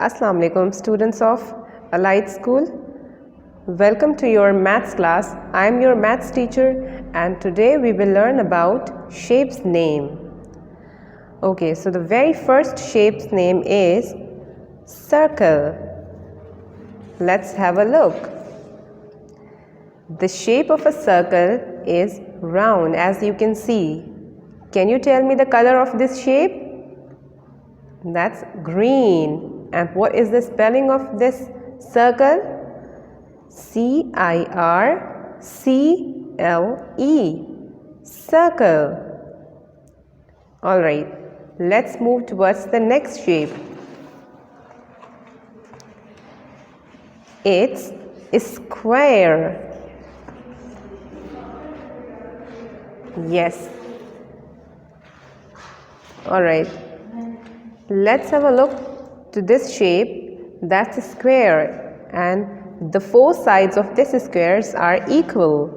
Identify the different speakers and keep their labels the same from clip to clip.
Speaker 1: Assalamu alaikum students of Allied School. Welcome to your maths class. I am your maths teacher and today we will learn about shape's name. Okay, so the very first shape's name is circle. Let's have a look. The shape of a circle is round, as you can see. Can you tell me the color of this shape? That's green. And what is the spelling of this circle? C-I-R-C-L-E. Circle. Alright, let's move towards the next shape. It's a square. Yes. Alright, let's have a look to this shape. That's a square and the four sides of this squares are equal.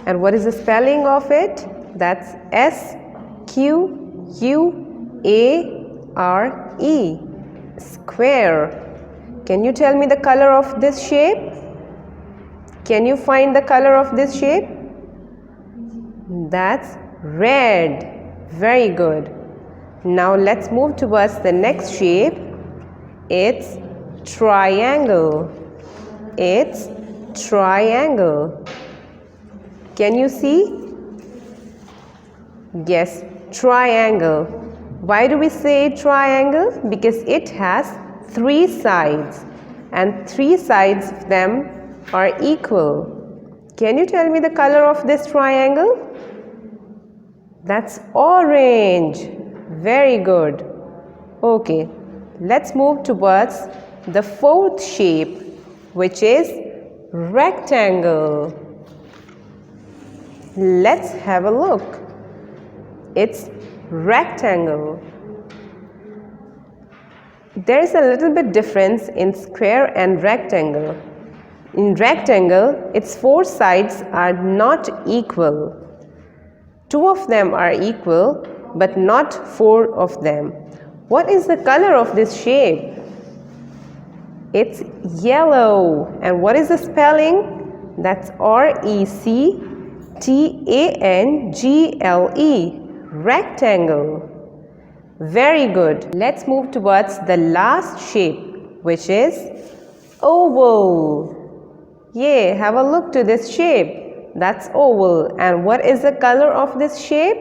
Speaker 1: And what is the spelling of it? That's S-Q-U-A-R-E. Square. Can you tell me the color of this shape? Can you find the color of this shape? That's red. Very good. Now let's move towards the next shape. It's triangle. It's triangle. Can you see? Yes, triangle. Why do we say triangle? Because it has three sides and three sides of them are equal. Can you tell me the color of this triangle? That's orange. Very good. Okay, let's move towards the fourth shape, which is rectangle. Let's have a look. It's rectangle. There is a little bit difference in square and rectangle. In rectangle, its four sides are not equal. Two of them are equal, but not four of them. What is the color of this shape? It's yellow. And what is the spelling? That's R-E-C-T-A-N-G-L-E. Rectangle. Very good. Let's move towards the last shape, which is oval. Yeah, have a look to this shape. That's oval. And what is the color of this shape?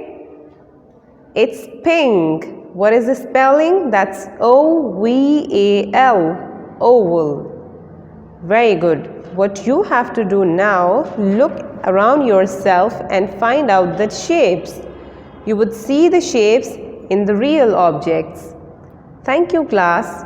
Speaker 1: It's pink. What is the spelling? That's O-V-A-L. Oval. Very good. What you have to do now, look around yourself and find out the shapes. You would see the shapes in the real objects. Thank you, class.